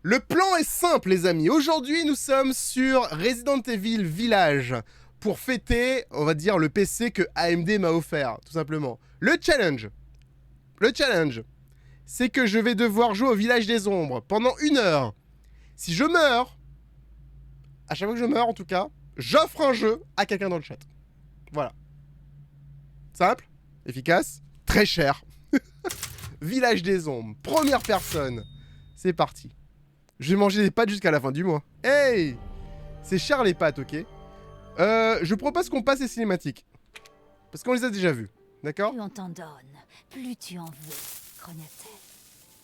Le plan est simple, les amis. Aujourd'hui, nous sommes sur Resident Evil Village pour fêter, on va dire, le PC que AMD m'a offert, tout simplement. Le challenge, c'est que je vais devoir jouer au Village des Ombres pendant 1 heure. Si je meurs, à chaque fois que je meurs en tout cas, j'offre un jeu à quelqu'un dans le chat. Voilà. Simple, efficace, très cher. Village des Ombres, première personne. C'est parti. Je vais manger des pâtes jusqu'à la fin du mois. Hey! C'est cher les pâtes, ok? Je propose qu'on passe les cinématiques. Parce qu'on les a déjà vues. D'accord? Plus on t'en donne, plus tu en veux, Chronatel.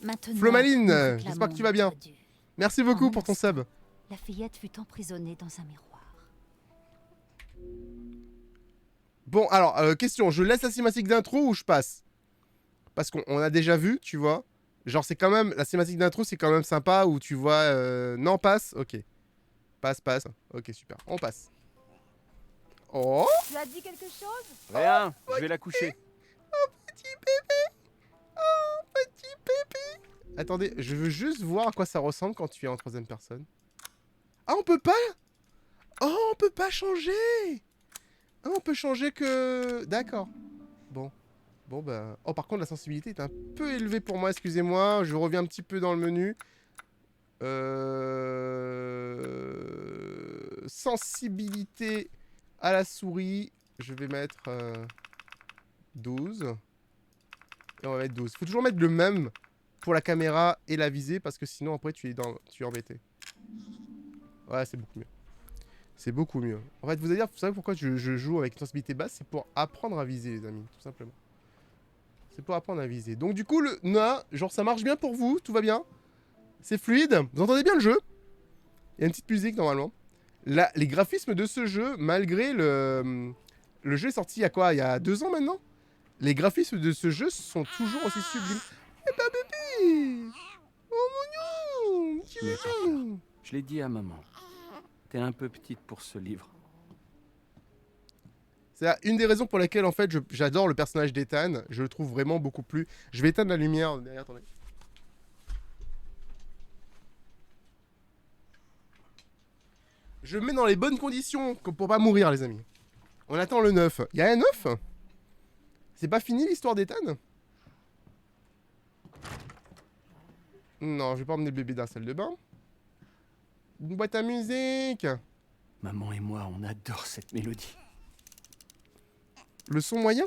Maintenant, Flomaline, nous réclamons j'espère que tu vas bien. notre dû. Merci beaucoup En pour ton un instant, sub. La fillette fut emprisonnée dans un miroir. Bon, alors, question, je laisse la cinématique d'intro ou je passe? Parce qu'on a déjà vu, tu vois. Genre, c'est quand même... La cinématique d'intro, c'est quand même sympa où tu vois... Non, passe? Ok. Passe. Ok, super. On passe. Oh! Tu as dit quelque chose? Rien, je vais la coucher. Petit bébé! Oh, petit bébé! Attendez, je veux juste voir à quoi ça ressemble quand tu es en troisième personne. Ah, on peut pas? Oh, on peut pas changer! Ah, on peut changer que... D'accord. Bon. Bon, bah... Oh, par contre, la sensibilité est un peu élevée pour moi, excusez-moi. Je reviens un petit peu dans le menu. Sensibilité à la souris. Je vais mettre 12. Et on va mettre 12. Faut toujours mettre le même pour la caméra et la visée parce que sinon après tu es embêté. Ouais, c'est beaucoup mieux. C'est beaucoup mieux. En fait, vous savez pourquoi je joue avec une sensibilité basse? C'est pour apprendre à viser, les amis, tout simplement. C'est pour apprendre à viser. Donc du coup, genre ça marche bien pour vous, tout va bien. C'est fluide, vous entendez bien le jeu. Il y a une petite musique normalement. Là, les graphismes de ce jeu, malgré le jeu est sorti il y a quoi? Il y a 2 ans maintenant. Les graphismes de ce jeu sont toujours aussi sublimes. Eh ben bébé! Oh mon Dieu! Mais papa, je l'ai dit à maman. T'es un peu petite pour ce livre. C'est une des raisons pour lesquelles en fait j'adore le personnage d'Ethan. Je le trouve vraiment beaucoup plus... Je vais éteindre la lumière derrière, attendez. Je me mets dans les bonnes conditions pour pas mourir, les amis. On attend le 9. Il y a un 9? C'est pas fini l'histoire d'Ethan? Non, je vais pas emmener le bébé dans la salle de bain. Une boîte à musique. Maman et moi, on adore cette mélodie. Le son moyen?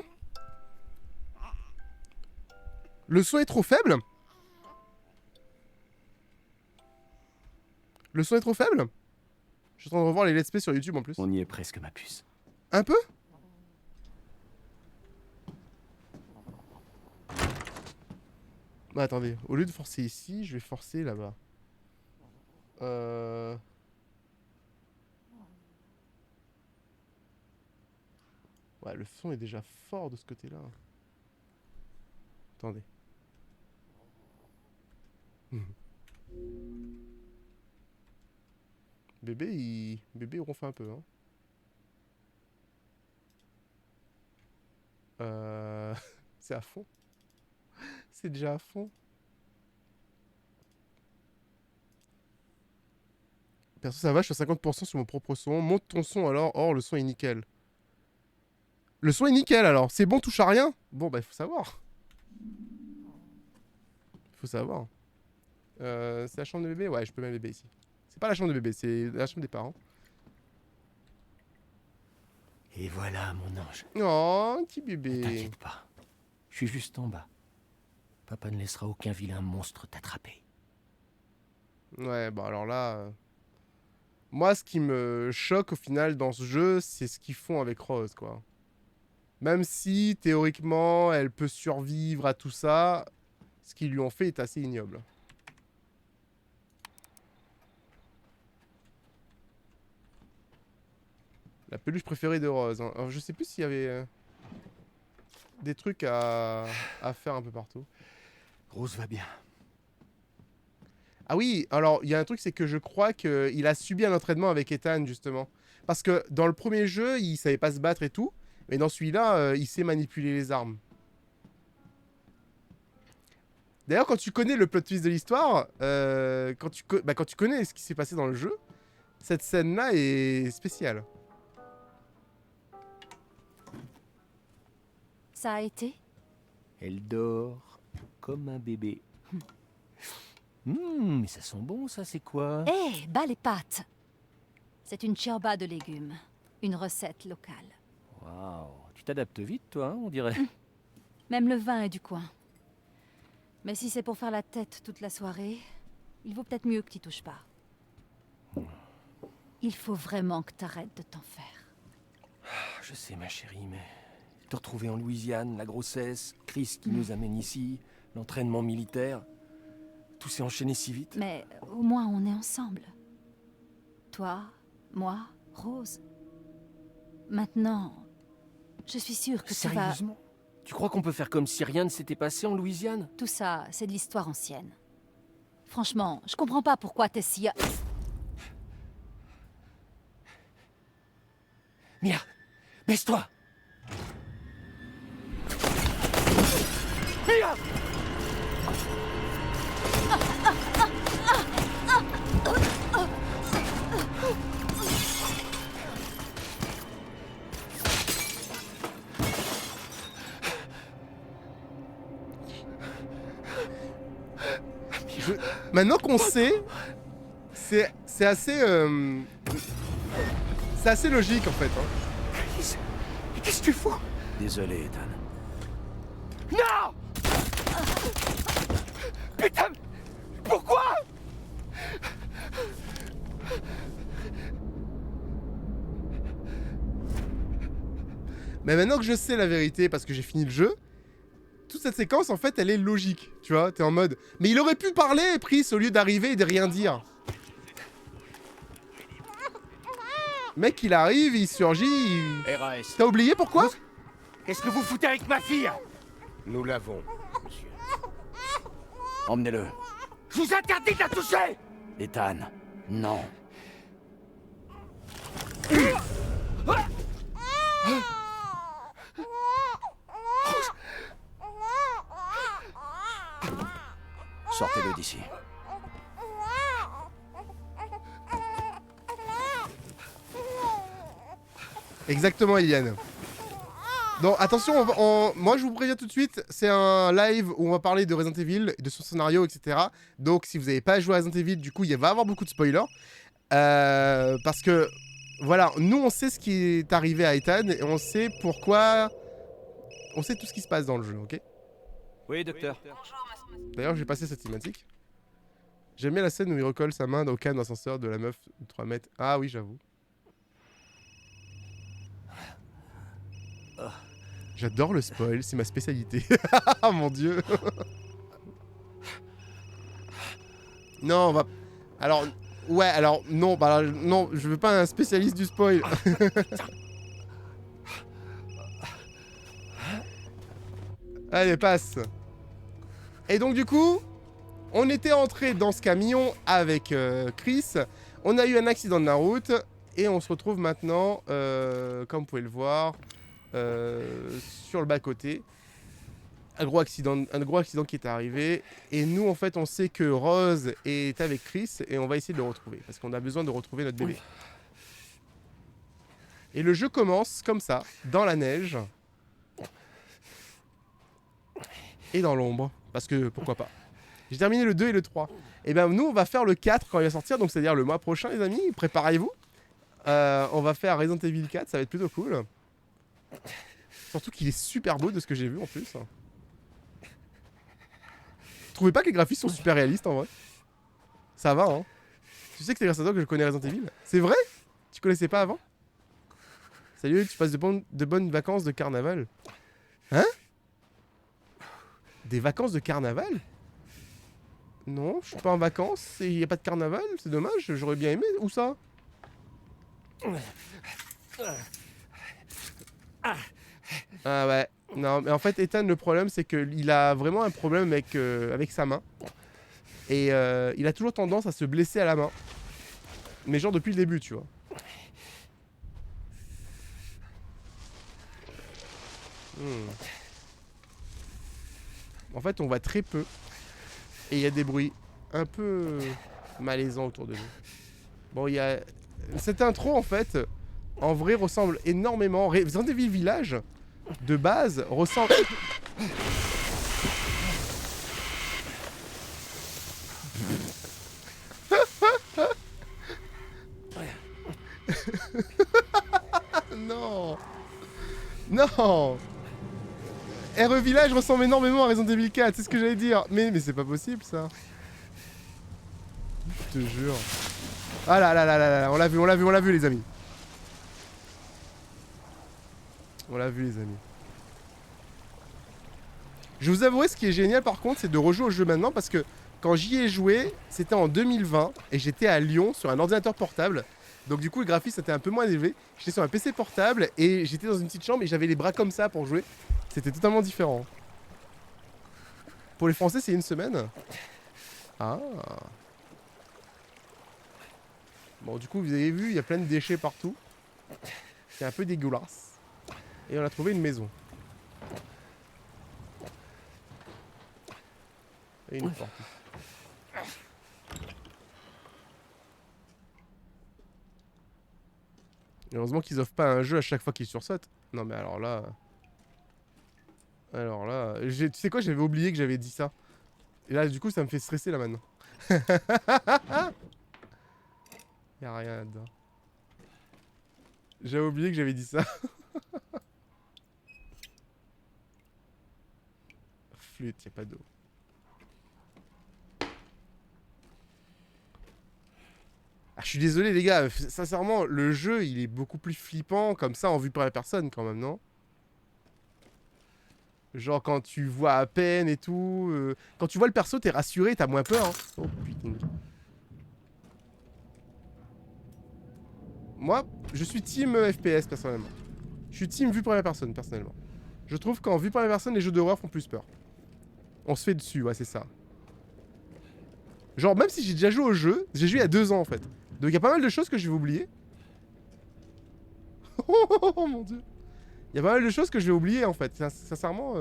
Le son est trop faible? Le son est trop faible? Je suis en train de revoir les let's play sur YouTube en plus. On y est presque, ma puce. Un peu? Bah, attendez, au lieu de forcer ici, je vais forcer là-bas. Ouais, le son est déjà fort de ce côté-là. Attendez. Bébé, il ronfle un peu, hein. C'est à fond. C'est déjà à fond. Perso, ça va, je suis à 50% sur mon propre son. Monte ton son alors. Oh, le son est nickel. Le son est nickel alors. C'est bon, touche à rien. Bon, bah, il faut savoir. Il faut savoir. C'est la chambre de bébé? Ouais, je peux mettre bébé ici. C'est pas la chambre de bébé, c'est la chambre des parents. Et voilà, mon ange. Oh, petit Ne bébé. t'inquiète pas. Je suis juste en bas. Papa ne laissera aucun vilain monstre t'attraper. Ouais, bah alors là... Moi, ce qui me choque au final dans ce jeu, c'est ce qu'ils font avec Rose, quoi. Même si, théoriquement, elle peut survivre à tout ça, ce qu'ils lui ont fait est assez ignoble. La peluche préférée de Rose. Hein. Alors, je sais plus s'il y avait des trucs à faire un peu partout. Rose va bien. Ah oui, alors il y a un truc, c'est que je crois qu'il a subi un entraînement avec Ethan, justement. Parce que dans le premier jeu, il savait pas se battre et tout. Mais dans celui-là, il sait manipuler les armes. D'ailleurs, quand tu connais le plot twist de l'histoire, quand tu connais ce qui s'est passé dans le jeu, cette scène-là est spéciale. Ça a été? Elle dort comme un bébé. Mais ça sent bon, ça, c'est quoi? Hé, bas les pâtes! C'est une ciorba de légumes. Une recette locale. Waouh, tu t'adaptes vite, toi, hein, on dirait. Même le vin est du coin. Mais si c'est pour faire la tête toute la soirée, il vaut peut-être mieux que tu touches pas. Il faut vraiment que t'arrêtes de t'en faire. Je sais, ma chérie, mais te retrouver en Louisiane, la grossesse, Chris qui nous amène ici, l'entraînement militaire, tout s'est enchaîné si vite. Mais au moins on est ensemble. Toi, moi, Rose. Maintenant, je suis sûre que tu vas... Sérieusement? Tu crois qu'on peut faire comme si rien ne s'était passé en Louisiane? Tout ça, c'est de l'histoire ancienne. Franchement, je comprends pas pourquoi t'es si... Mia, baisse-toi! Mia! Maintenant qu'on sait, c'est assez... c'est assez logique en fait. Hein. Qu'est-ce que tu fous? Désolé, Ethan. Non! Putain! Pourquoi? Mais maintenant que je sais la vérité parce que j'ai fini le jeu, toute cette séquence en fait elle est logique. Tu vois, t'es en mode... Mais il aurait pu parler, Pris, au lieu d'arriver et de rien dire. Mec, il arrive, il surgit, il... RAS. T'as oublié pourquoi? Qu'est-ce que vous foutez avec ma fille? Nous l'avons, monsieur. Emmenez-le. Je vous interdis de la toucher! Ethan, non. Sortez-le d'ici. Exactement, Eliane. Donc attention, moi je vous préviens tout de suite, c'est un live où on va parler de Resident Evil, de son scénario, etc. Donc si vous n'avez pas joué à Resident Evil, du coup il va y avoir beaucoup de spoilers. Parce que, voilà, nous on sait ce qui est arrivé à Ethan et on sait pourquoi... On sait tout ce qui se passe dans le jeu, ok? Oui, docteur. D'ailleurs j'ai passé cette cinématique. J'aime bien la scène où il recolle sa main au canne d'ascenseur de la meuf de 3 mètres. Ah oui, j'avoue. J'adore le spoil, c'est ma spécialité. Ah mon dieu. Non, on va... Alors, ouais, alors, non, bah, non, je veux pas un spécialiste du spoil. Allez, passe. Et donc, du coup, on était entré dans ce camion avec Chris. On a eu un accident de la route. Et on se retrouve maintenant, comme vous pouvez le voir, sur le bas-côté. Un gros accident qui est arrivé. Et nous, en fait, on sait que Rose est avec Chris. Et on va essayer de le retrouver. Parce qu'on a besoin de retrouver notre bébé. Et le jeu commence comme ça, dans la neige. Et dans l'ombre. Parce que, pourquoi pas. J'ai terminé le 2 et le 3. Et bien, nous, on va faire le 4 quand il va sortir. Donc, c'est-à-dire le mois prochain, les amis. Préparez-vous. On va faire Resident Evil 4. Ça va être plutôt cool. Surtout qu'il est super beau de ce que j'ai vu en plus. Vous trouvez pas que les graphismes sont super réalistes en vrai? Ça va, hein? Tu sais que c'est grâce à toi que je connais Resident Evil? C'est vrai? Tu connaissais pas avant? Salut, tu passes de bonnes vacances de carnaval. Hein? Des vacances de carnaval? Non, je suis pas en vacances et il y a pas de carnaval, c'est dommage, j'aurais bien aimé. Où ça? Ah ouais. Non, mais en fait, Ethan, le problème, c'est qu'il a vraiment un problème avec sa main. Et il a toujours tendance à se blesser à la main. Mais genre depuis le début, tu vois. En fait, on voit très peu. Et il y a des bruits un peu malaisants autour de nous. Bon, il y a... Cette intro, en fait, en vrai, ressemble énormément... Resident Evil Village, de base, ressemble... Non. Non. RE Village ressemble énormément à Resident Evil 4, c'est ce que j'allais dire. Mais c'est pas possible, ça. Je te jure. Ah là là là là là, on l'a vu les amis. On l'a vu les amis. Je vous avouerai, ce qui est génial par contre, c'est de rejouer au jeu maintenant parce que quand j'y ai joué, c'était en 2020 et j'étais à Lyon sur un ordinateur portable. Donc du coup, le graphisme était un peu moins élevé. J'étais sur un PC portable et j'étais dans une petite chambre et j'avais les bras comme ça pour jouer. C'était totalement différent. Pour les Français, c'est une semaine. Ah. Bon, du coup, vous avez vu, il y a plein de déchets partout. C'est un peu dégueulasse. Et on a trouvé une maison. Et une porte. Heureusement qu'ils offrent pas un jeu à chaque fois qu'ils sursautent. Non mais alors là... Alors là... Tu sais quoi, j'avais oublié que j'avais dit ça. Et là, du coup, ça me fait stresser là maintenant. Y'a rien là-dedans. J'avais oublié que j'avais dit ça. Flûte, y'a pas d'eau. Ah, je suis désolé les gars, sincèrement, le jeu il est beaucoup plus flippant comme ça en vue par la personne quand même, non? Genre quand tu vois à peine et tout, quand tu vois le perso t'es rassuré, t'as moins peur. Hein. Oh putain. Moi, je suis team FPS personnellement. Je suis team vue par la personne personnellement. Je trouve qu'en vue par la personne les jeux d'horreur font plus peur. On se fait dessus, ouais c'est ça. Genre même si j'ai déjà joué au jeu, j'ai joué il y a 2 ans en fait. Donc il y a pas mal de choses que je vais oublier. Oh mon dieu. Il y a pas mal de choses que je vais oublier en fait. Sincèrement,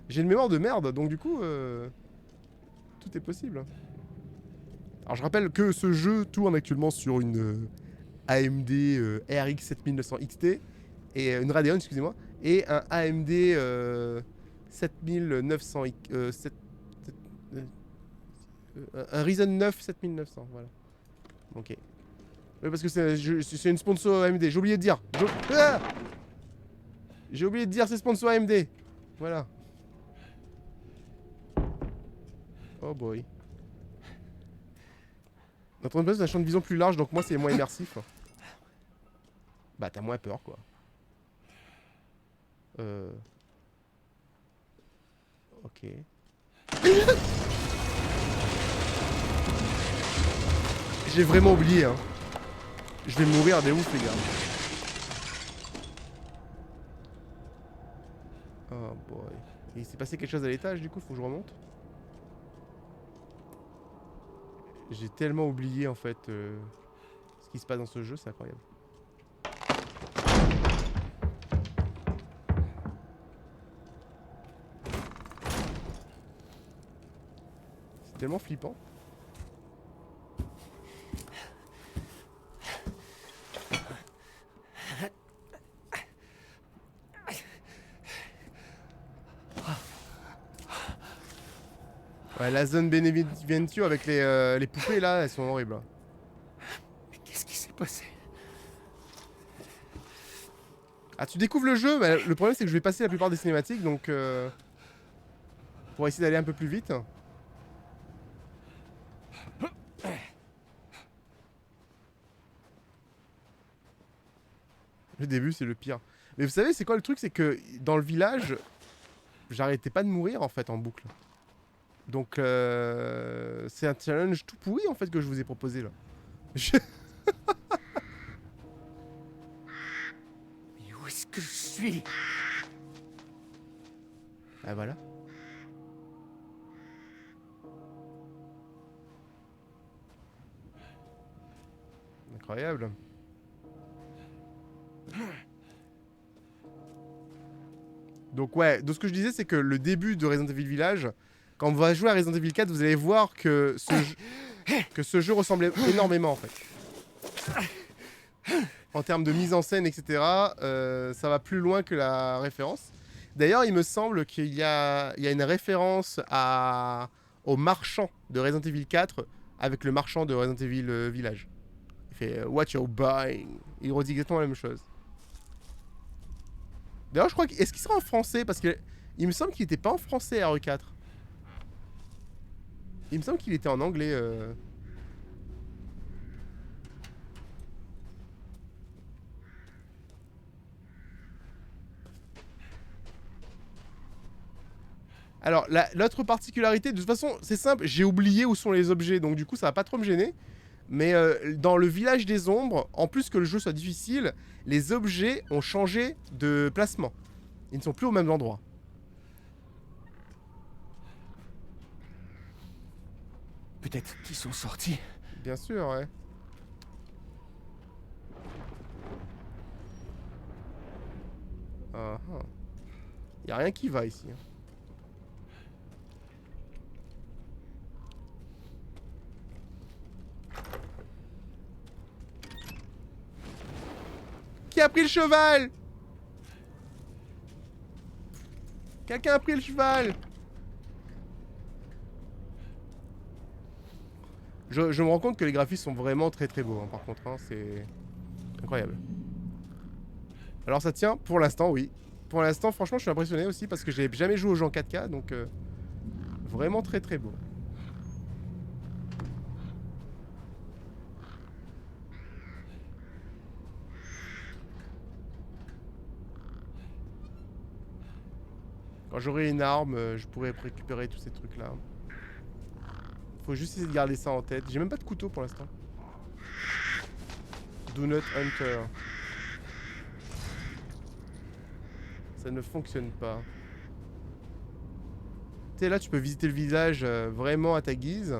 j'ai une mémoire de merde. Donc du coup, tout est possible. Alors je rappelle que ce jeu tourne actuellement sur une AMD RX 7900 XT. Et une Radeon, excusez-moi. Et un AMD 7900 un Ryzen 9 7900, voilà. Ok. Oui, parce que c'est une sponsor AMD, j'ai oublié de dire. J'ai oublié de dire c'est sponsor AMD. Voilà. Oh boy. Notre base a un champ de vision plus large, donc moi c'est moins immersif. Bah t'as moins peur quoi. Ok. J'ai vraiment oublié hein. Je vais mourir des ouf les gars. Oh boy. Il s'est passé quelque chose à l'étage du coup, faut que je remonte. J'ai tellement oublié en fait ce qui se passe dans ce jeu, c'est incroyable. C'est tellement flippant. Ouais, la zone Benevento avec les poupées là, elles sont horribles. Mais qu'est-ce qui s'est passé? Ah, tu découvres le jeu, bah, le problème c'est que je vais passer la plupart des cinématiques donc pour essayer d'aller un peu plus vite. Le début c'est le pire. Mais vous savez c'est quoi le truc, c'est que dans le village, j'arrêtais pas de mourir en fait en boucle. Donc c'est un challenge tout pourri en fait que je vous ai proposé là. Mais où est-ce que je suis? Ah voilà. Incroyable. Donc ouais, donc ce que je disais c'est que le début de Resident Evil Village, Quand on va jouer à Resident Evil 4, vous allez voir que ce jeu ressemblait énormément en fait. En termes de mise en scène, etc., ça va plus loin que la référence. D'ailleurs, il me semble qu'il y a une référence au marchand de Resident Evil 4 avec le marchand de Resident Evil Village. Il fait What you're buying. Il redit exactement la même chose. D'ailleurs, je crois est-ce qu'il sera en français? Parce que il me semble qu'il n'était pas en français RE4. Il me semble qu'il était en anglais. Alors, l'autre particularité, de toute façon, c'est simple, j'ai oublié où sont les objets, donc du coup, ça va pas trop me gêner. Mais dans le village des ombres, en plus que le jeu soit difficile, les objets ont changé de placement. Ils ne sont plus au même endroit. Peut-être qu'ils sont sortis. Bien sûr, ouais. Ah, ah. Y a rien qui va ici. Hein. Qui a pris le cheval? Quelqu'un a pris le cheval? Je me rends compte que les graphismes sont vraiment très très beaux, hein, par contre, hein, c'est incroyable. Alors ça tient, pour l'instant, oui. Pour l'instant, franchement, je suis impressionné aussi parce que j'ai jamais joué au jeu en 4K, donc vraiment très très beau. Quand j'aurai une arme, je pourrai récupérer tous ces trucs-là. Faut juste essayer de garder ça en tête. J'ai même pas de couteau pour l'instant. Do not hunter. Ça ne fonctionne pas. Tu sais, là, tu peux visiter le village vraiment à ta guise.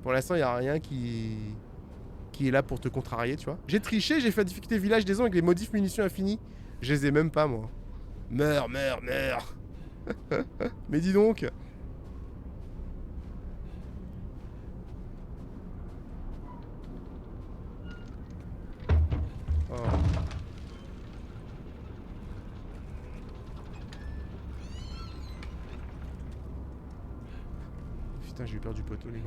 Pour l'instant, il n'y a rien qui est là pour te contrarier, tu vois. J'ai triché, j'ai fait la difficulté village des ombres avec les modifs munitions infinies. Je les ai même pas, moi. Meurs, meurs, meurs. Mais dis donc. Oh. Putain, j'ai eu peur du poteau, les gars.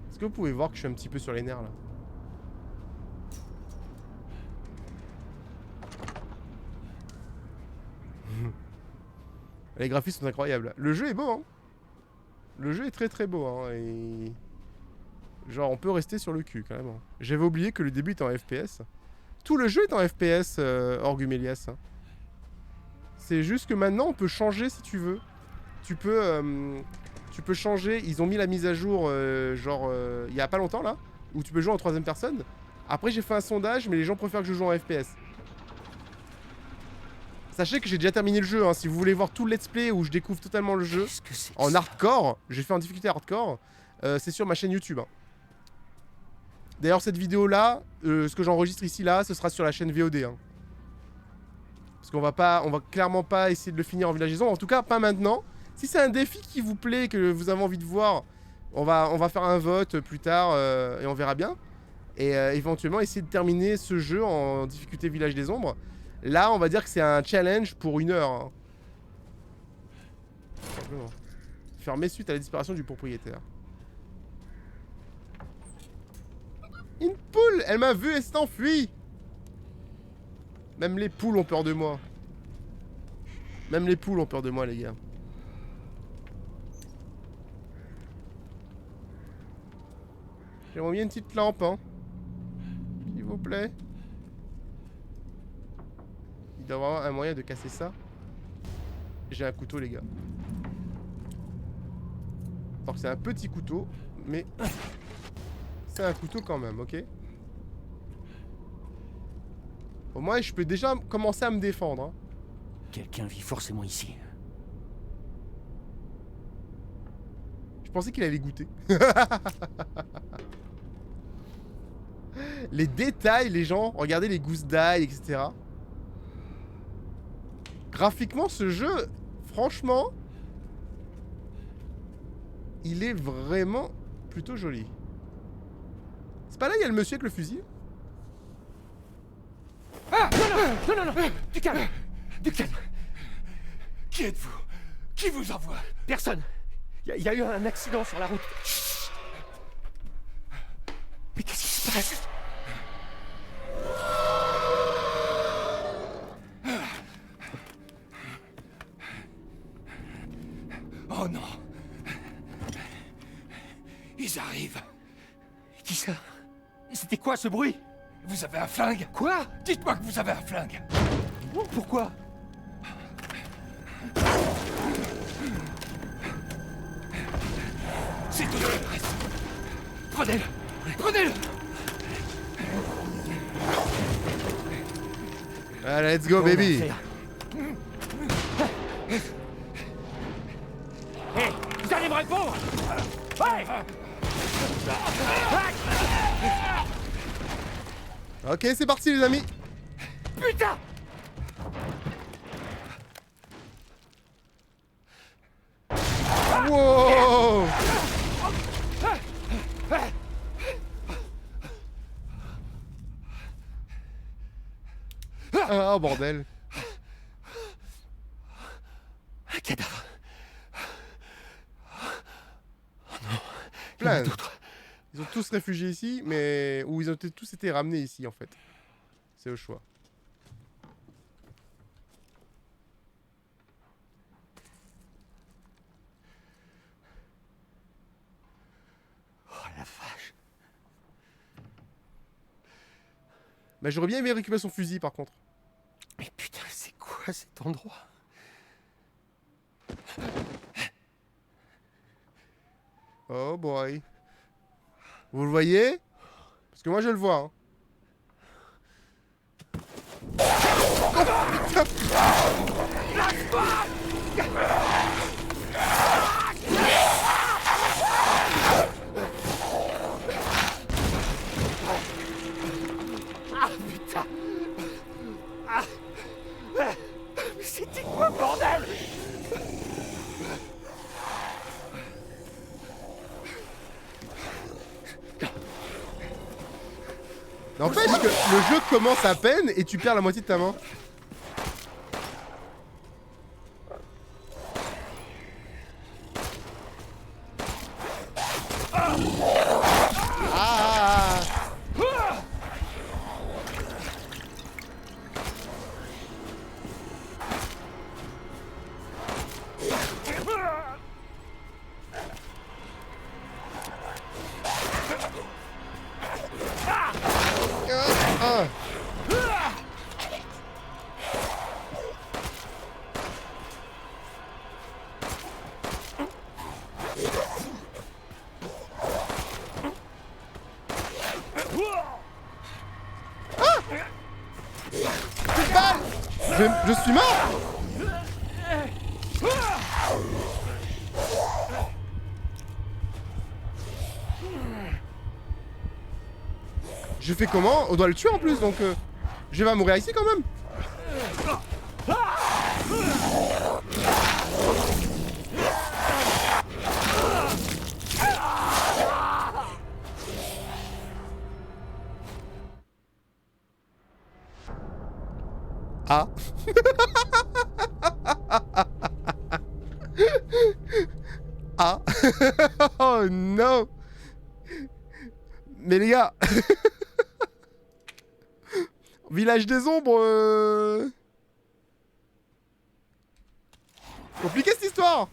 Est-ce que vous pouvez voir que je suis un petit peu sur les nerfs, là? Les graphismes sont incroyables. Le jeu est beau, hein. Le jeu est très très beau, hein. Et... genre, on peut rester sur le cul, carrément. J'avais oublié que le début était en FPS. Tout le jeu est en FPS, Orgumelias. Hein. C'est juste que maintenant, on peut changer si tu veux. Tu peux changer. Ils ont mis la mise à jour, il y a pas longtemps, là, où tu peux jouer en 3ème personne. Après, j'ai fait un sondage, mais les gens préfèrent que je joue en FPS. Sachez que j'ai déjà terminé le jeu, hein. Si vous voulez voir tout le let's play où je découvre totalement le jeu en hardcore, j'ai fait en difficulté hardcore, c'est sur ma chaîne YouTube. Hein. D'ailleurs, cette vidéo là, ce que j'enregistre ici là, ce sera sur la chaîne VOD. Hein. Parce qu'on va clairement pas essayer de le finir en villageaison, en tout cas pas maintenant. Si c'est un défi qui vous plaît, que vous avez envie de voir, on va faire un vote plus tard et on verra bien. Et éventuellement essayer de terminer ce jeu en difficulté village des ombres. Là, on va dire que c'est un challenge pour 1 heure. Hein. Simplement. Fermer suite à la disparition du propriétaire. Une poule! Elle m'a vu et s'est enfuie! Même les poules ont peur de moi. Même les poules ont peur de moi, les gars. J'aimerais bien une petite lampe, hein. S'il vous plaît. Il doit y avoir un moyen de casser ça. J'ai un couteau, les gars. Alors que c'est un petit couteau, mais c'est un couteau quand même, ok? Au moins, je peux déjà commencer à me défendre. Hein. Quelqu'un vit forcément ici. Je pensais qu'il allait goûter. Les détails, les gens. Regardez les gousses d'ail, etc. Graphiquement, ce jeu, franchement, il est vraiment plutôt joli. C'est pas là, il y a le monsieur avec le fusil? Ah! Non, non, non, non, non! Du calme! Du calme! Qui êtes-vous? Qui vous envoie? Personne! Il y a eu un accident sur la route. Chut. Mais qu'est-ce qui se passe? Oh non! Ils arrivent! Qui ça? C'était quoi ce bruit? Vous avez un flingue? Quoi? Dites-moi que vous avez un flingue! Pourquoi? C'est tout ce qui me reste! Prenez-le! Prenez-le! Allez, let's go, Bon, baby. enfer. Hé, vous allez me répondre! Ouais! Ok, c'est parti, les amis. Putain! Wow. Ah, oh, bordel. Un cadavre. Plein. D'autres. Ils ont tous réfugié ici, mais... Ou ils ont tous été ramenés ici, en fait. C'est au choix. Oh la vache. Mais j'aurais bien aimé récupérer son fusil, par contre. Mais putain, c'est quoi cet endroit? Oh boy. Vous le voyez? Parce que moi je le vois. Hein. Ah putain! Ah! C'était quoi bordel? N'empêche que le jeu commence à peine et tu perds la moitié de ta main. Ah. Ah. Je suis mort. Je fais comment? On doit le tuer en plus, donc je vais mourir ici quand même. Ah. Ah. Oh non. Mais les gars. Village des ombres. Compliqué cette histoire.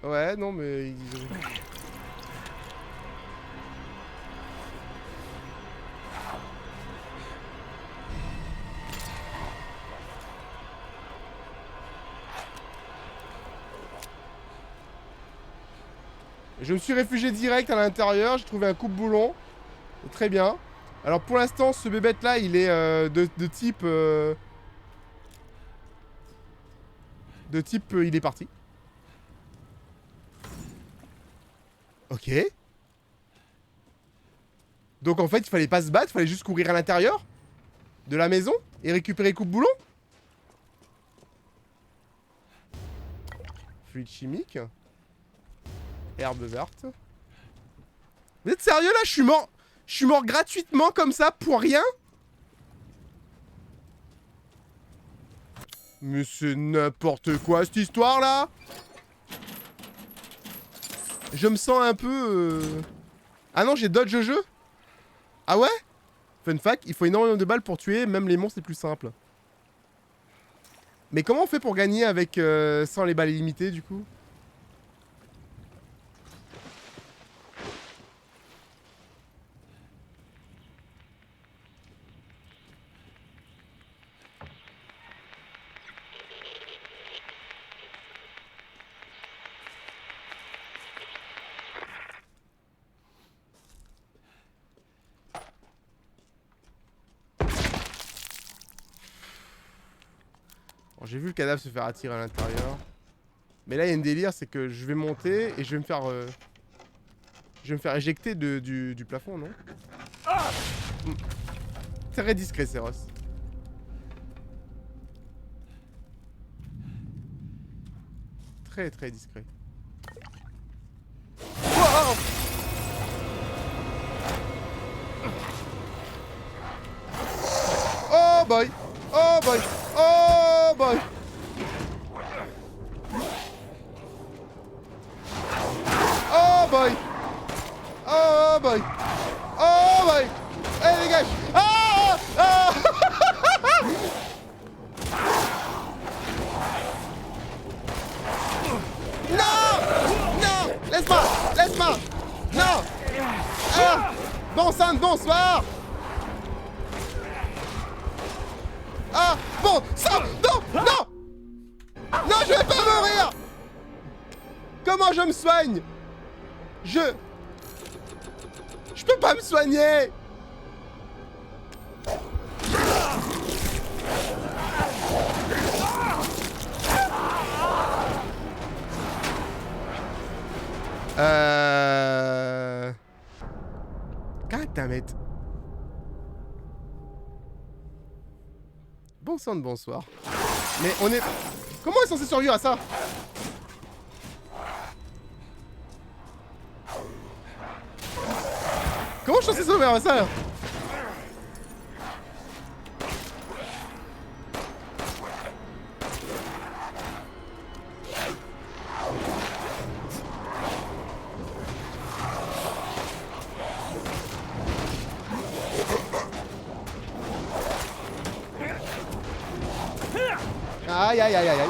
Ouais, non, mais... Je me suis réfugié direct à l'intérieur, j'ai trouvé un coupe-boulon. Très bien. Alors pour l'instant, ce bébête là, il est de type... il est parti. Ok. Donc en fait, il fallait pas se battre, il fallait juste courir à l'intérieur de la maison et récupérer coupe-boulon. Fluide chimique. Herbe verte. Vous êtes sérieux là? Je suis mort. Je suis mort gratuitement comme ça pour rien? Mais c'est n'importe quoi cette histoire là. Je me sens un peu... Ah non, j'ai dodge le jeu. Ah ouais? Fun fact, il faut énormément de balles pour tuer, même les monstres c'est plus simple. Mais comment on fait pour gagner avec sans les balles illimitées du coup? Bon, j'ai vu le cadavre se faire attirer à l'intérieur. Mais là, il y a une délire, c'est que je vais monter et je vais me faire... je vais me faire éjecter du plafond, non? Très discret, Céros. Très très discret. Wow! Oh boy! Oh boy! Oh boy! Oh boy! Oh boy! Oh boy! Allez dégage! Ah! Ah! Non! Non! Laisse-moi! Laisse-moi! Non! Ah! Bon sang, bonsoir! Ah! Bon sang! Non! Non! Non, je vais pas mourir! Comment je me soigne? Je peux pas me soigner! God damn it. Bon sang de bonsoir. Mais on est... Comment on est censé survivre à ça? Comment je suis censé survivre à ça? Aïe aïe aïe aïe aïe.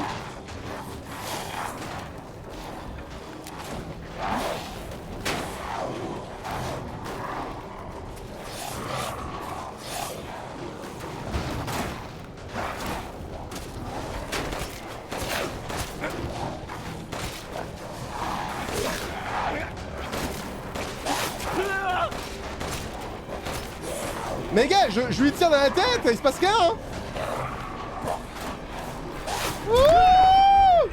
Mais gars, je lui tire dans la tête, il se passe rien hein. Wouh!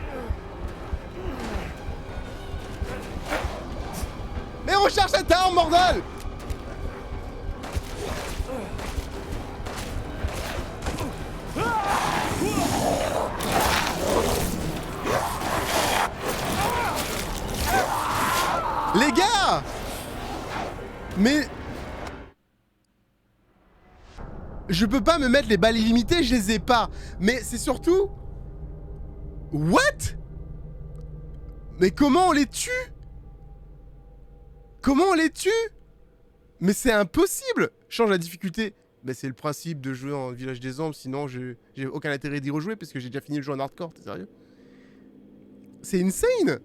Mais recharge cette arme, bordel! Les gars! Mais... Je peux pas me mettre les balles illimitées, je les ai pas. Mais c'est surtout... What? Mais comment on les tue? Comment on les tue? Mais c'est impossible! Change la difficulté. Bah c'est le principe de jouer en Village des Ombres, sinon j'ai aucun intérêt d'y rejouer parce que j'ai déjà fini le jeu en hardcore, t'es sérieux? C'est insane!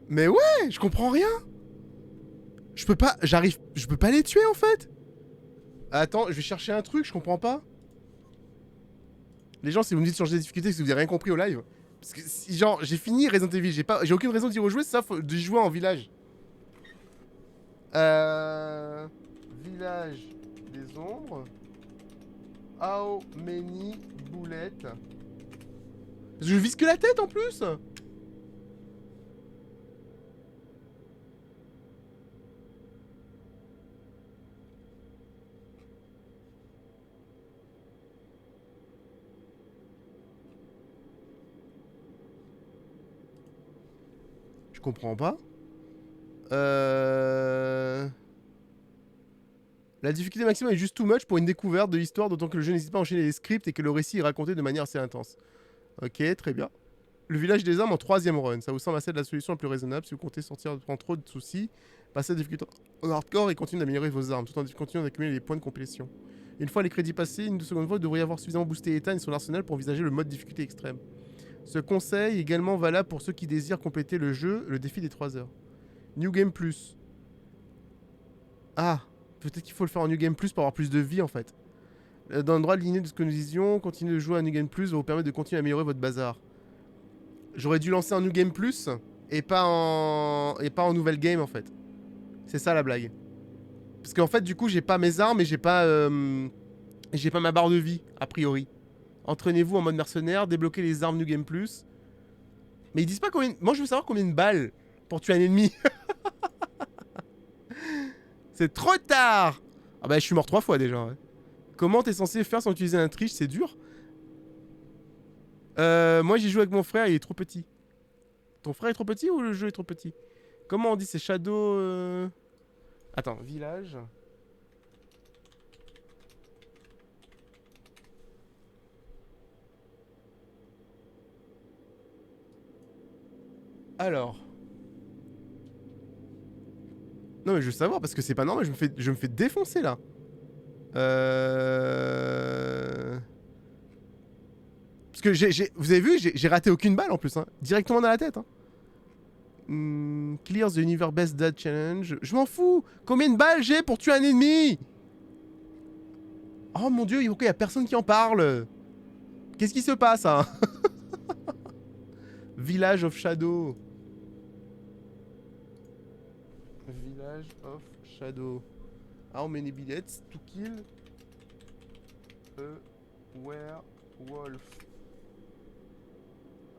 Mais ouais, je comprends rien! Je peux pas, je peux pas les tuer en fait! Attends, je vais chercher un truc, je comprends pas. Les gens, si vous me dites de changer la difficulté, c'est que vous avez rien compris au live. Parce que si, genre, j'ai fini Resident Evil, j'ai aucune raison d'y rejouer, sauf de jouer en village. Village des des ombres. How many bullets? Je vise que la tête en plus. Je comprends pas. La difficulté maximum est juste too much pour une découverte de l'histoire, d'autant que le jeu n'hésite pas à enchaîner les scripts et que le récit est raconté de manière assez intense. Ok, très bien. Le village des armes en 3ème run. Ça vous semble assez de la solution la plus raisonnable si vous comptez sortir sans trop de soucis, passer la difficulté en hardcore et continuer d'améliorer vos armes, tout en continuant d'accumuler les points de complétion. Une fois les crédits passés, une seconde fois, vous devriez avoir suffisamment boosté Ethan et son arsenal pour envisager le mode difficulté extrême. Ce conseil est également valable pour ceux qui désirent compléter le jeu, le défi des 3 heures. New Game Plus. Ah, peut-être qu'il faut le faire en New Game Plus pour avoir plus de vie en fait. Dans le droit de lignée de ce que nous disions, continuer de jouer à New Game Plus va vous permettre de continuer à améliorer votre bazar. J'aurais dû lancer un New Game Plus et pas en nouvelle game en fait. C'est ça la blague. Parce qu'en fait du coup j'ai pas mes armes et j'ai pas ma barre de vie a priori. Entraînez-vous en mode mercenaire, débloquez les armes New Game Plus. Mais ils disent pas combien... Moi je veux savoir combien de balles pour tuer un ennemi. C'est trop tard. Ah bah je suis mort 3 fois déjà. Ouais. Comment t'es censé faire sans utiliser un triche? C'est dur. Moi j'ai joué avec mon frère, il est trop petit. Ton frère est trop petit ou le jeu est trop petit? Comment on dit? C'est Shadow... Attends, village... Alors... Non mais je veux savoir parce que c'est pas normal, je me fais défoncer là. Parce que vous avez vu, j'ai raté aucune balle en plus, hein. Directement dans la tête. Hein. Clear the Universe Best Dad Challenge. Je m'en fous. Combien de balles j'ai pour tuer un ennemi? Oh mon dieu, il y a personne qui en parle. Qu'est-ce qui se passe hein? Village of Shadow. Village of Shadow. How many bullets to kill a werewolf?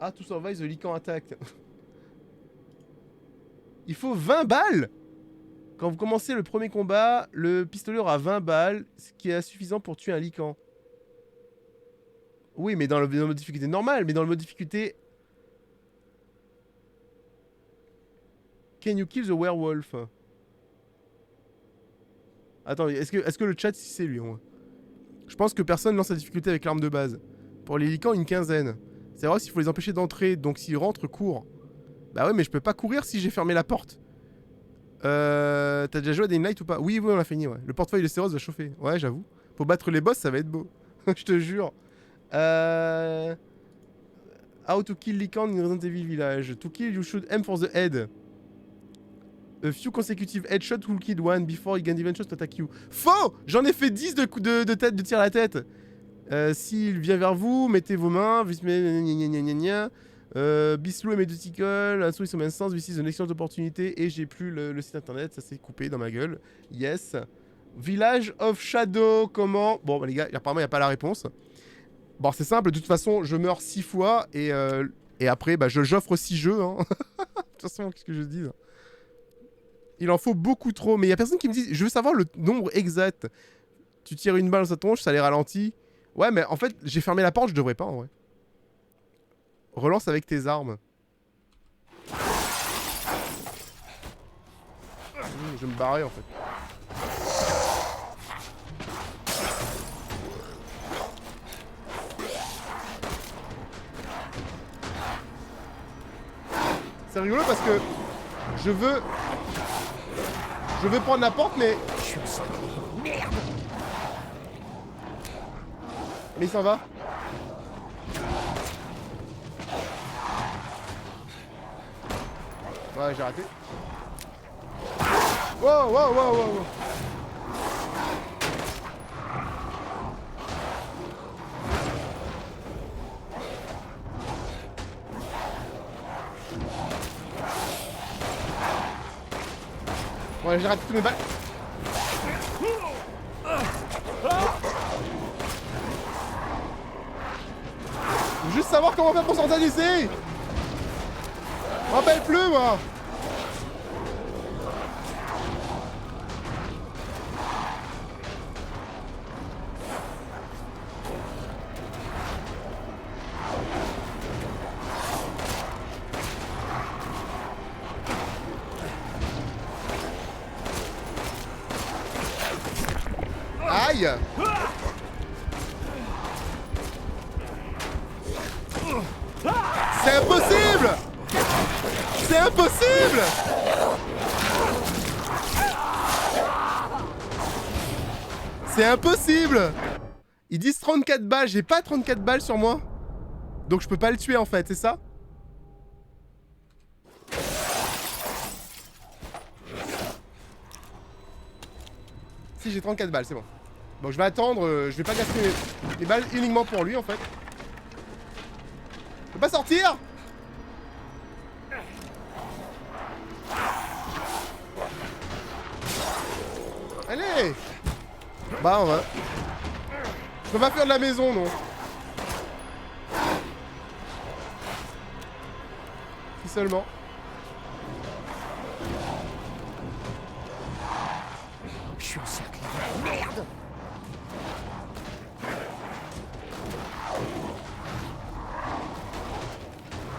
Ah, to survive the Lycan attack. Il faut 20 balles. Quand vous commencez le premier combat, le pistolet aura 20 balles, ce qui est suffisant pour tuer un Lycan. Oui, mais dans le mode difficulté normal, mais dans le mode difficulté... Can you kill the werewolf? Attends, est-ce que le chat, si c'est lui, ouais. Je pense que personne lance la difficulté avec l'arme de base. Pour les Lycans, une quinzaine. C'est vrai s'il faut les empêcher d'entrer, donc s'ils rentrent, cours. Bah ouais, mais je peux pas courir si j'ai fermé la porte. T'as déjà joué à Dying Light ou pas? Oui, on l'a fini, ouais. Le portefeuille de Céros va chauffer. Ouais, j'avoue. Pour battre les boss, ça va être beau. Je te jure. How to kill Lycan in Resident Evil Village. To kill, you should aim for the head. A few consecutive headshots will kill one before he can eventually attack you. Faux! J'en ai fait 10 de coups de tête, de tir à la tête. S'il vient vers vous, mettez vos mains. Bislow et Medical, un souris sur même sens, this is une excellente opportunité. Et j'ai plus le site internet, ça s'est coupé dans ma gueule. Yes. Village of Shadow, comment? Bon, bah, les gars, apparemment, il n'y a pas la réponse. Bon, c'est simple, de toute façon, je meurs 6 fois. Et après, bah, j'offre 6 jeux. Hein. De toute façon, qu'est-ce que je dis? Il en faut beaucoup trop. Mais il n'y a personne qui me dit... Je veux savoir le nombre exact. Tu tires une balle dans sa tronche, ça les ralentit. Ouais, mais en fait, j'ai fermé la porte, je devrais pas, en vrai. Relance avec tes armes. Je vais me barrer, en fait. C'est rigolo parce que... Je veux prendre la porte, mais... Merde! Mais il s'en va. Ouais, j'ai raté. Wow, wow, wow, wow, wow. Ouais, j'ai raté tous mes balles. savoir comment faire pour sortir d'ici. Je me rappelle plus, moi. Aïe! C'est impossible! C'est impossible! C'est impossible! Ils disent 34 balles, j'ai pas 34 balles sur moi. Donc je peux pas le tuer en fait, c'est ça? Si j'ai 34 balles, c'est bon. Bon, je vais attendre, je vais pas gaspiller les balles uniquement pour lui en fait. Je peux pas sortir! Allez! Bah on va. Je peux pas faire de la maison, non. Si seulement. Je suis encerclé. Merde!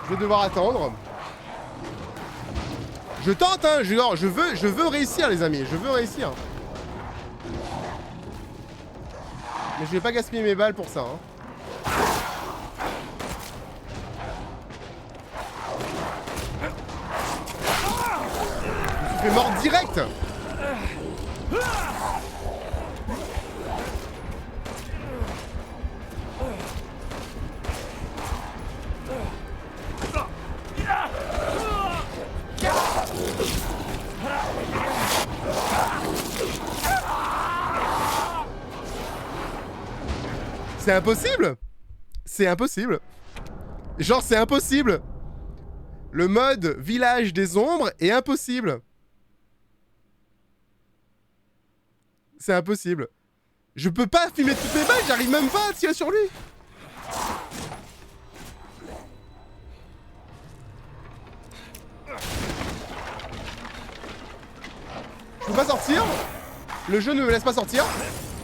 Je vais devoir attendre. Je tente, hein, je veux réussir, les amis, je veux réussir. Mais je vais pas gaspiller mes balles pour ça, hein. Je me suis fait mort direct. C'est impossible! C'est impossible! Genre, c'est impossible! Le mode village des ombres est impossible! C'est impossible. Je peux pas fumer toutes mes balles, j'arrive même pas à tirer sur lui! Je peux pas sortir. Le jeu ne me laisse pas sortir.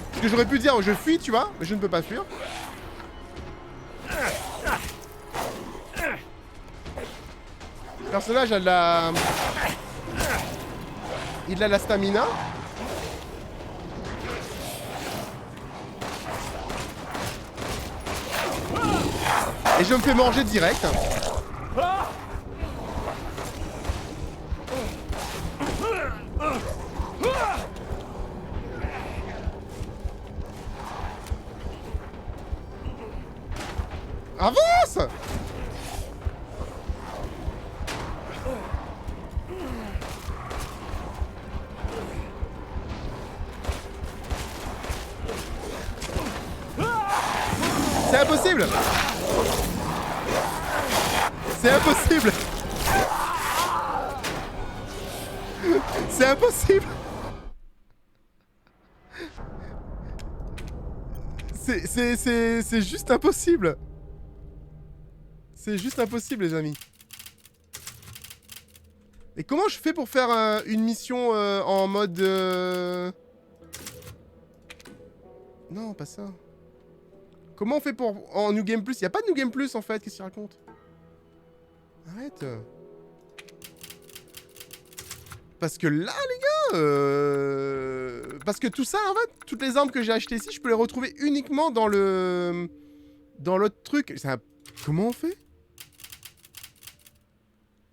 Parce que j'aurais pu dire je fuis, tu vois, mais je ne peux pas fuir. Le personnage a de la... Il a la stamina. Et je me fais manger direct. Avance! C'est impossible! C'est impossible! C'est impossible! C'est juste impossible! C'est juste impossible, les amis. Et comment je fais pour faire une mission en mode... Non, pas ça. Comment on fait pour... En New Game Plus? Il n'y a pas de New Game Plus, en fait. Qu'est-ce qu'il raconte? Arrête. Parce que là, les gars... Parce que tout ça, en fait, toutes les armes que j'ai achetées ici, je peux les retrouver uniquement dans le... Dans l'autre truc. Comment on fait?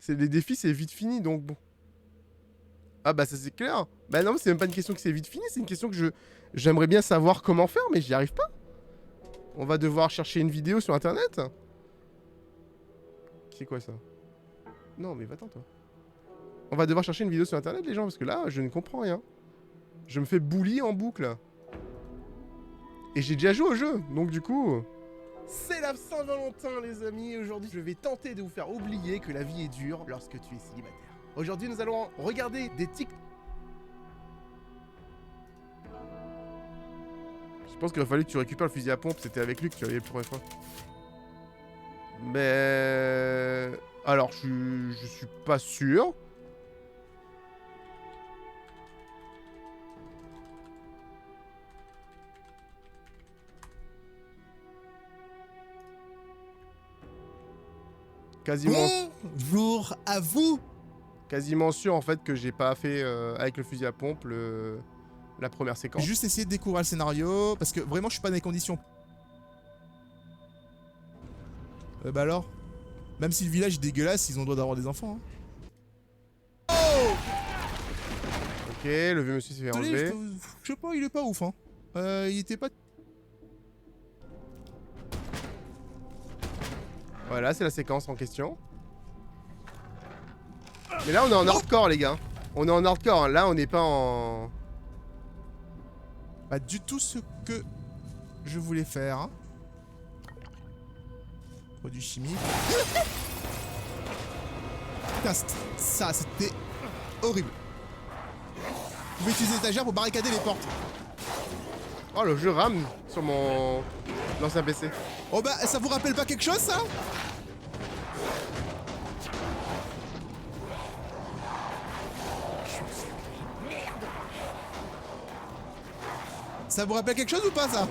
Les défis, c'est vite fini, donc bon. Ah bah ça c'est clair. Bah non, c'est même pas une question que c'est vite fini, c'est une question que j'aimerais bien savoir comment faire, mais j'y arrive pas. On va devoir chercher une vidéo sur internet. C'est quoi ça? Non mais va-t'en toi. On va devoir chercher une vidéo sur internet les gens, parce que là, je ne comprends rien. Je me fais bully en boucle. Et j'ai déjà joué au jeu, donc du coup... C'est la Saint-Valentin les amis, aujourd'hui je vais tenter de vous faire oublier que la vie est dure lorsque tu es célibataire. Aujourd'hui nous allons regarder des TikTok. Je pense qu'il aurait fallu que tu récupères le fusil à pompe, c'était avec lui que tu avais eu la première fois. Mais... Alors, je suis pas sûr. Quasiment, Bonjour à vous. quasiment sûr en fait que j'ai pas fait avec le fusil à pompe la première J'ai séquence. juste essayé de découvrir le scénario parce que vraiment je suis pas dans les conditions. Bah alors, même si le village est dégueulasse, ils ont le droit d'avoir des enfants. Hein. Ok, le vieux monsieur s'est fait Désolé, enlever. je sais pas, il est pas ouf. Hein. Il était pas. Voilà, c'est la séquence en question. Mais là, on est en hardcore, les gars. On est en hardcore. Hein. Là, on n'est pas en... Pas du tout ce que je voulais faire. Hein. Produit chimique. Putain, ça, c'était horrible. Vous pouvez utiliser l'étagère pour barricader les portes. Oh, le jeu rame sur mon l'ancien PC. Oh bah, ça vous rappelle pas quelque chose, ça? Ça vous rappelle quelque chose ou pas, ça?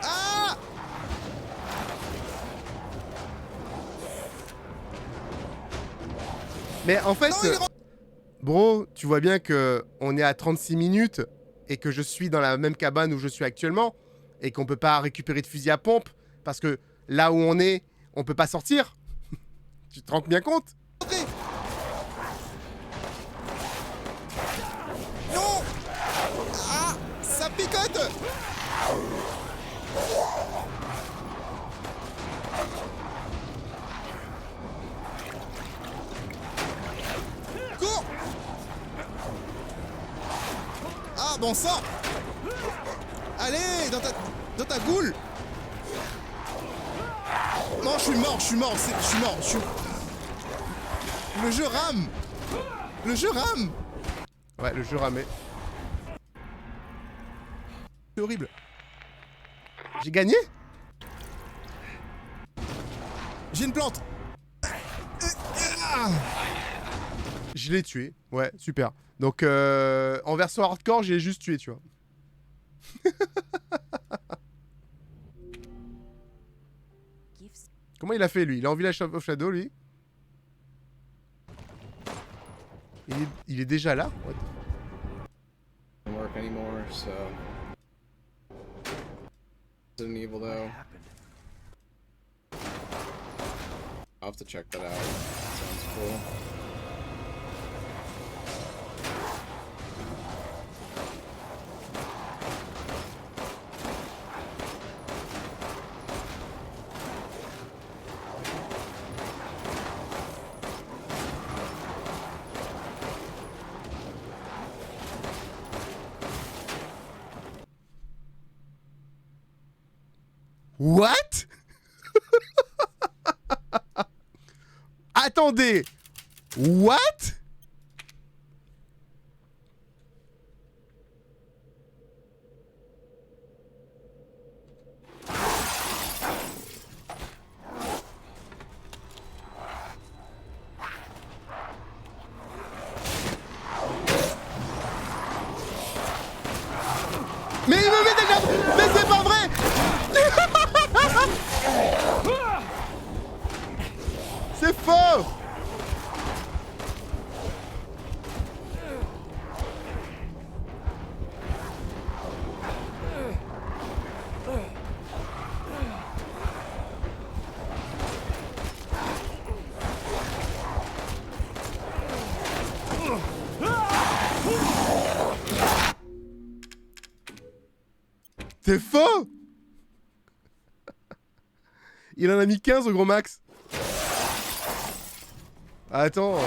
Ah! Mais en fait, Non, il est bro, tu vois bien que on est à 36 minutes et que je suis dans la même cabane où je suis actuellement et qu'on peut pas récupérer de fusil à pompe parce que là où on peut pas sortir. Tu te rends bien compte? rentré. Non! Ah! Ça picote! Cours! Ah, bon sang! Allez, dans ta goule! Non, je suis mort, je suis mort. Le jeu rame! Le jeu rame! Ouais, le jeu ramait. C'est horrible. J'ai gagné? J'ai une plante! Je l'ai tué. Ouais, super. Donc, en version hardcore, j'ai juste tué, tu vois. Comment il a fait, lui? Il a en Village of Shadow, lui? Il est déjà là? What the- Doesn't work anymore, so Resident Evil though. I'll have to check that out. Sounds cool. What? Attendez. What? Mais il me met déjà... Mais c'est pas vrai! C'est faux! C'est faux! Il en a mis 15 au gros max. Attends.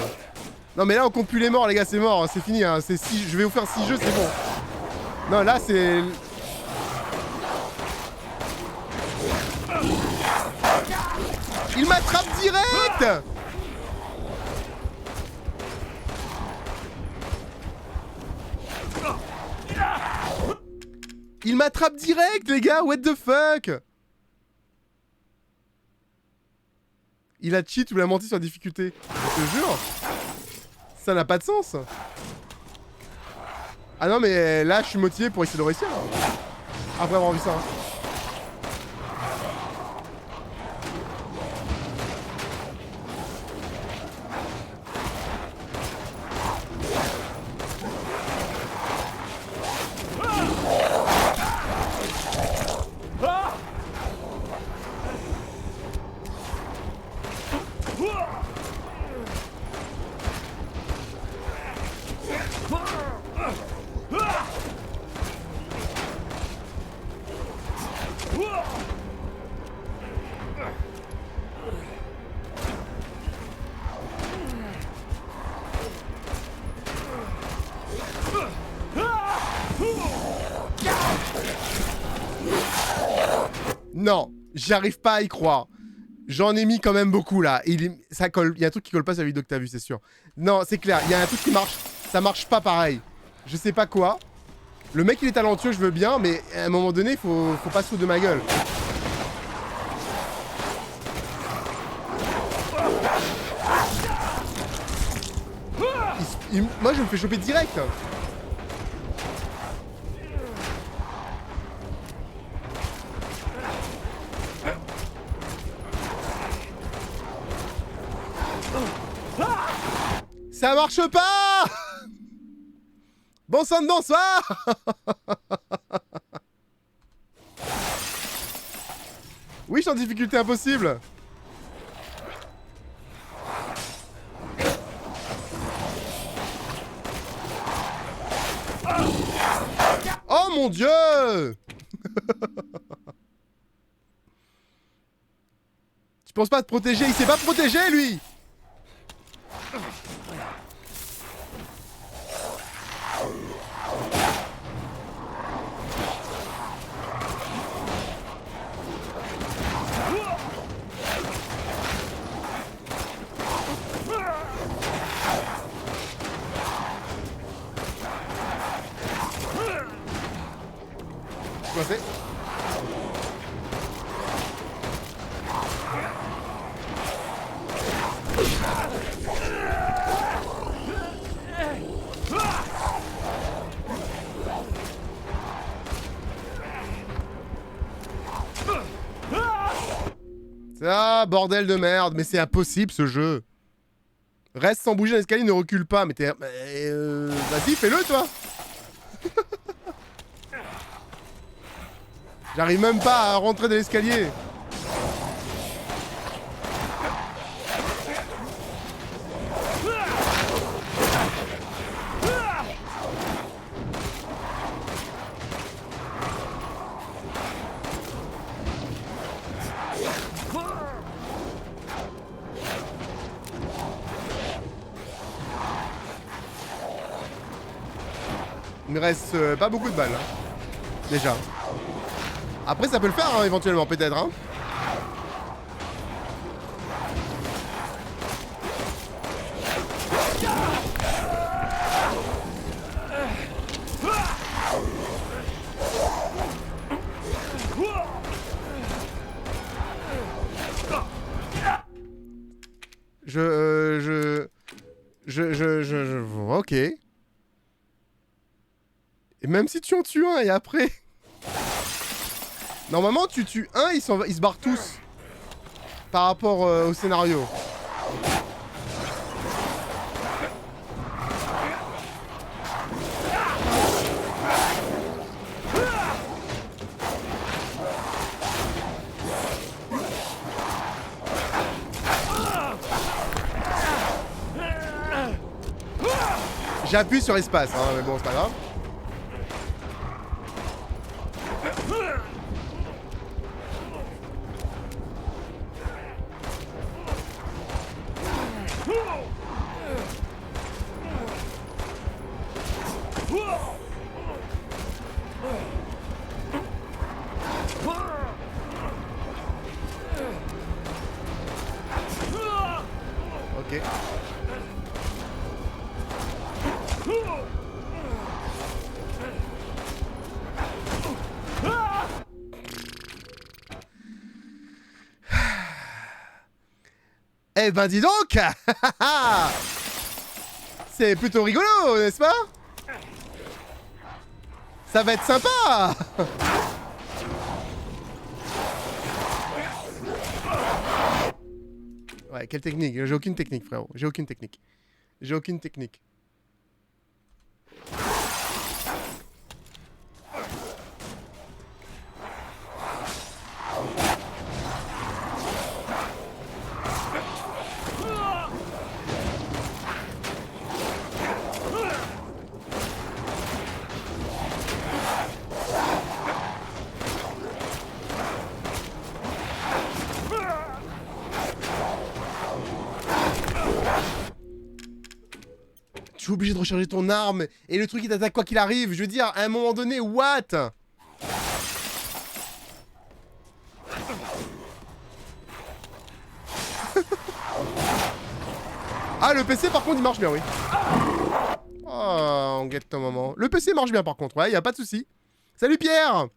Non mais là on compte plus les morts les gars, c'est mort, hein, c'est fini. Hein. Je vais vous faire 6 jeux, c'est bon. Non là c'est... Il m'attrape direct! Il m'attrape direct, les gars, what the fuck? Il a cheat ou il a menti sur la difficulté. Je te jure. Ça n'a pas de sens. Ah non, mais là, je suis motivé pour essayer de réussir. Après avoir vu ça. Non, j'arrive pas à y croire. J'en ai mis quand même beaucoup là. Ça colle. Il y a un truc qui colle pas sur la vidéo que t'as vu, c'est sûr. Non, c'est clair. Il y a un truc qui marche. Ça marche pas pareil. Je sais pas quoi. Le mec il est talentueux, je veux bien, mais à un moment donné, faut pas se foutre de ma gueule. Moi je me fais choper direct. Ça marche pas. Bon sang de bonsoir. Oui, je suis en difficulté impossible. Oh mon dieu. Tu penses pas te protéger? Il s'est pas protégé lui. Coincé. Ah, bordel de merde, mais c'est impossible ce jeu. Reste sans bouger l'escalier, ne recule pas, mais t'es... vas-y, fais-le toi. J'arrive même pas à rentrer dans l'escalier. Il me reste pas beaucoup de balles. Hein. Déjà. Après, ça peut le faire, hein, éventuellement, peut-être. Hein. Ok. Et même si tu en tues un et après... Normalement, tu tues un, ils se barrent tous. Par rapport au scénario. J'appuie sur espace, hein, mais bon, c'est pas grave. Ok. Eh ben dis donc. C'est plutôt rigolo, n'est-ce pas? Ça va être sympa. Ouais, quelle technique? J'ai aucune technique, frérot. J'ai aucune technique. J'ai aucune technique. Tu es obligé de recharger ton arme et le truc il t'attaque quoi qu'il arrive. Je veux dire, à un moment donné, what? Ah, le PC par contre il marche bien, oui. Oh, on guette ton moment. Le PC marche bien par contre, ouais, y a pas de souci. Salut Pierre.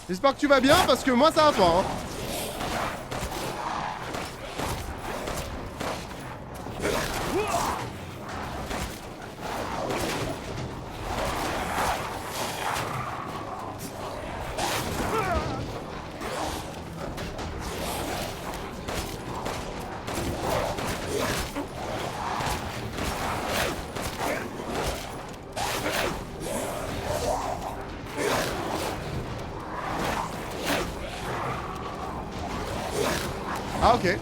J'espère que tu vas bien parce que moi ça va pas, hein. Ah ok.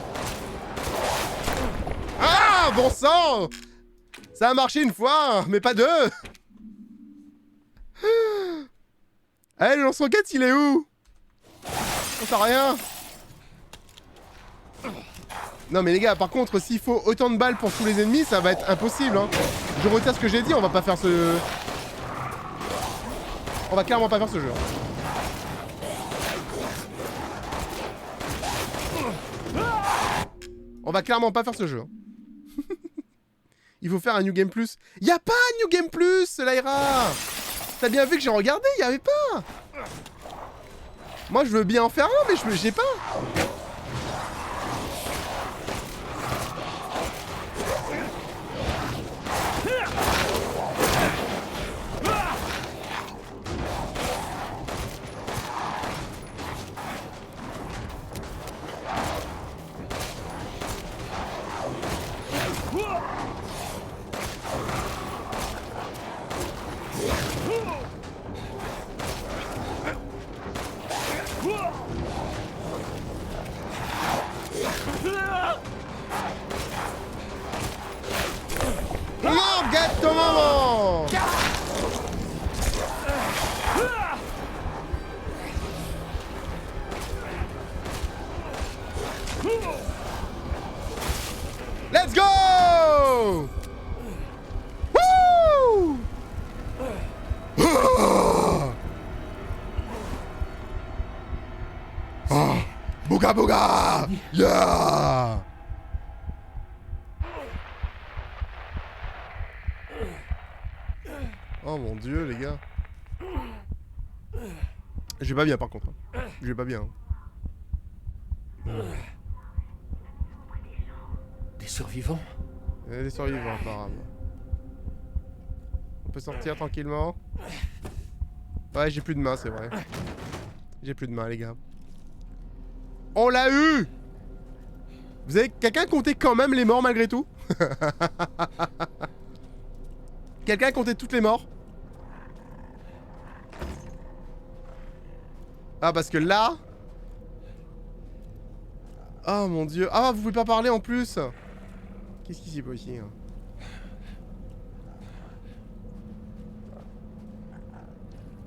Ah bon sang. Ça a marché une fois, mais pas deux. Eh, le lance-roquette il est où? On sait rien. Non mais les gars, par contre, s'il faut autant de balles pour tous les ennemis, ça va être impossible, hein. Je retire ce que j'ai dit, on va pas faire ce... On va clairement pas faire ce jeu. On va clairement pas faire ce jeu. Il faut faire un New Game Plus. Y'a pas un New Game Plus, Lyra. T'as bien vu que j'ai regardé, y'avait pas. Moi je veux bien en faire un, mais j'ai pas. Non, gâte ton maman. Let's go. Woo. Oh. Booga booga. Yeah. Oh mon dieu les gars. Je vais pas bien par contre. Je vais pas bien. Des survivants? Il y a des survivants apparemment. On peut sortir tranquillement. Ouais, j'ai plus de main, c'est vrai. J'ai plus de main les gars. On l'a eu. Vous avez quelqu'un compté quand même les morts malgré tout? Quelqu'un compté toutes les morts? Ah parce que là... Oh mon dieu. Ah vous pouvez pas parler en plus. Qu'est-ce qui s'y peut ici hein?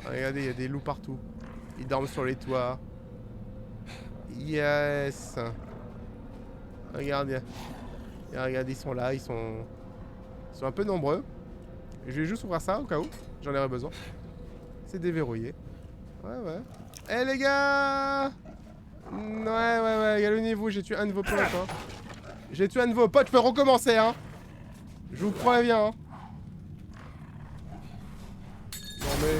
Ah, regardez, il y a des loups partout. Ils dorment sur les toits. Yes. Regardez. Regardez, ils sont là, ils sont un peu nombreux. Je vais juste ouvrir ça au cas où. J'en aurais besoin. C'est déverrouillé. Ouais. Eh les gars. Ouais, il y a le niveau, j'ai tué un de vos potes hein. J'ai tué un de vos potes, je peux recommencer hein. Je vous préviens hein. Non mais...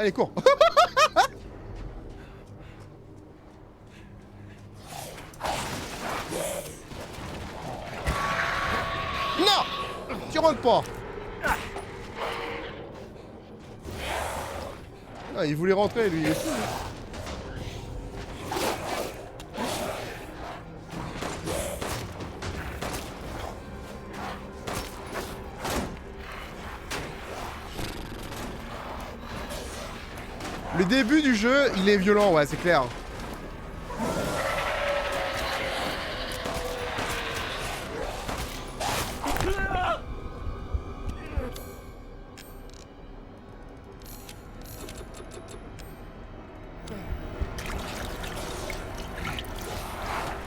Allez, cours. Non, tu rentres pas. Ah, il voulait rentrer, lui. Il est fou, lui. Le début du jeu, il est violent, ouais, c'est clair.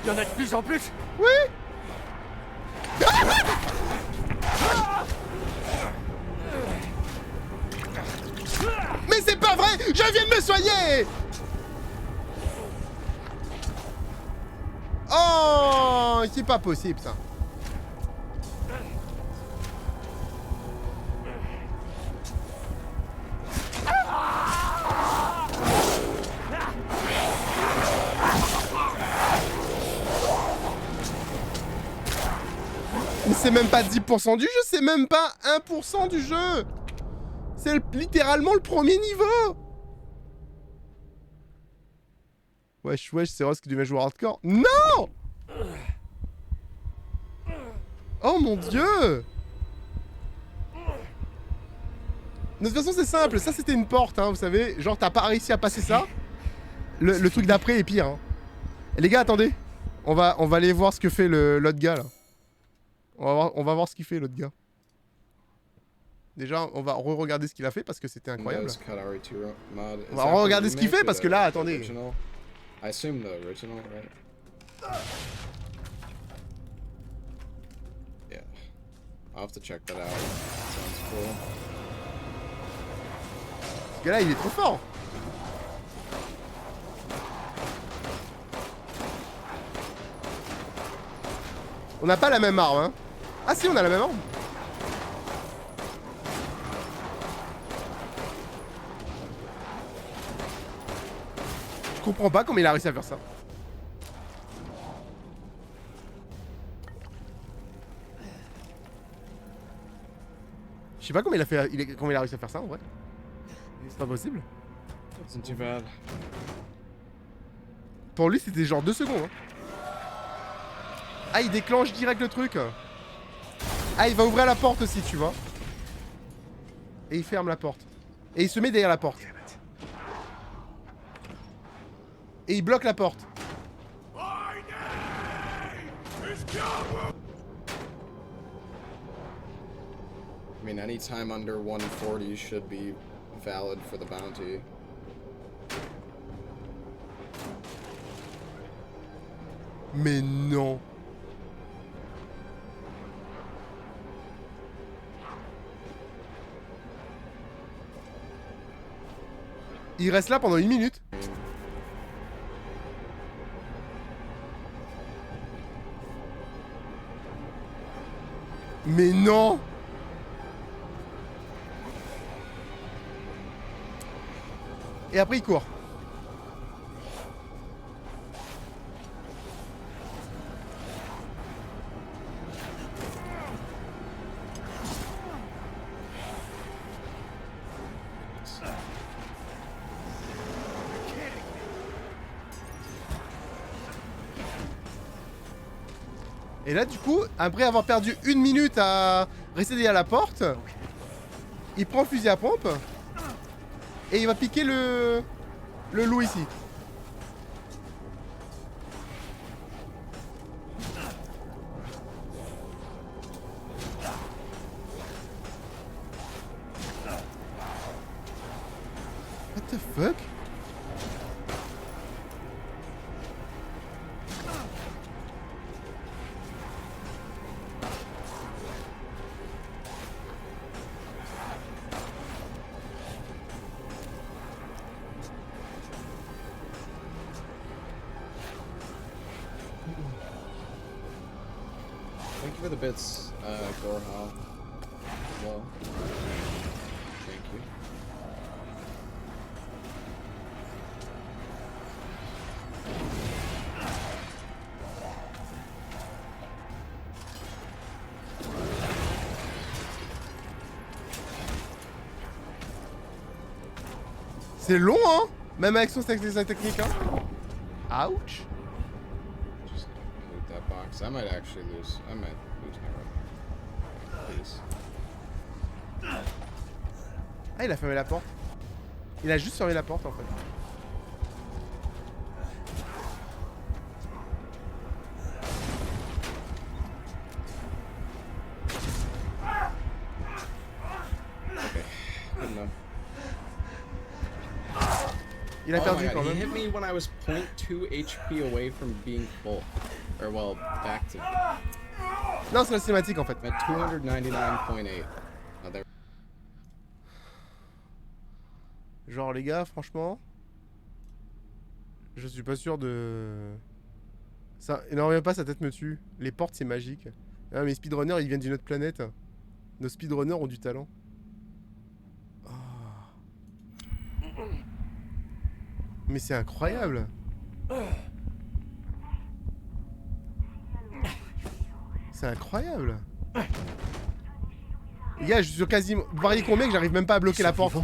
Il y en a de plus en plus. Oui. Mais c'est pas vrai. Je viens de me soigner. Oh, c'est pas possible, ça. Mais c'est même pas 10% du jeu, c'est même pas 1% du jeu. C'est littéralement le premier niveau. Wesh, c'est Ross qui devait jouer hardcore. Non. Oh mon dieu. De toute façon, c'est simple. Ça, c'était une porte, hein, vous savez. Genre, t'as pas réussi à passer ça. Le truc d'après est pire. Hein. Et les gars, attendez. On va aller voir ce que fait l'autre gars, là. On va voir ce qu'il fait, l'autre gars. Déjà, on va re-regarder ce qu'il a fait parce que c'était incroyable. On va re-regarder ce qu'il fait parce que là, attendez. I assume the original, right? Yeah. I'll have to check that out. Sounds cool. Ce gars-là, il est trop fort. On n'a pas la même arme, hein. Ah si, on a la même arme. Je comprends pas comment il a réussi à faire ça. Je sais pas comment il a fait, comment il a réussi à faire ça en vrai. C'est pas possible. Wasn't too bad. Pour lui, c'était genre 2 secondes. Hein. Ah, il déclenche direct le truc. Ah, il va ouvrir la porte aussi, tu vois. Et il ferme la porte. Et il se met derrière la porte. Et il bloque la porte. I mean, any time under 140 should be valid for the bounty. Mais non. Il reste là pendant 1 minute. Mais non. Et après il court. Et là du coup, après avoir perdu 1 minute à rester derrière la porte, il prend le fusil à pompe et il va piquer le loup ici. What the fuck? Thank you for the bits, Gorhal. Well, thank you. C'est long, hein. Même avec sa technique, hein. Ouch. Just loot that box. I might actually lose. I might lose my weapon. Please. Ah, il a fermé la porte. Il a juste fermé la porte, en fait. Good enough. Il a Oh perdu my quand god, he même. hit me when I was 0.2 HP away from being full. Or well, back to Non, c'est la cinématique, en fait. at 299.8. Oh, there. Genre, les gars, franchement... Je suis pas sûr de... Ça, non, reviens pas, sa tête me tue. Les portes, c'est magique. Ah, mais les speedrunners, ils viennent d'une autre planète. Nos speedrunners ont du talent. Oh. Mais c'est incroyable. C'est incroyable. Les gars, je suis sur quasiment... Vous voyez combien que j'arrive même pas à bloquer la porte.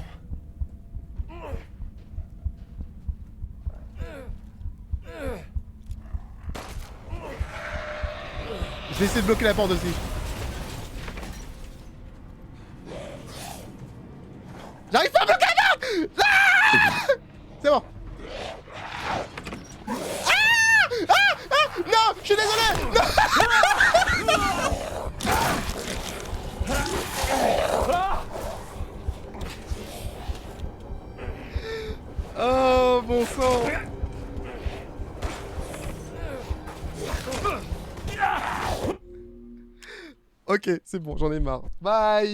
Je vais essayer de bloquer la porte aussi. J'arrive pas à bloquer la porte. Ah, c'est bon. Non, je suis désolé. Non. Oh, bon sang. Ok, c'est bon, j'en ai marre. Bye.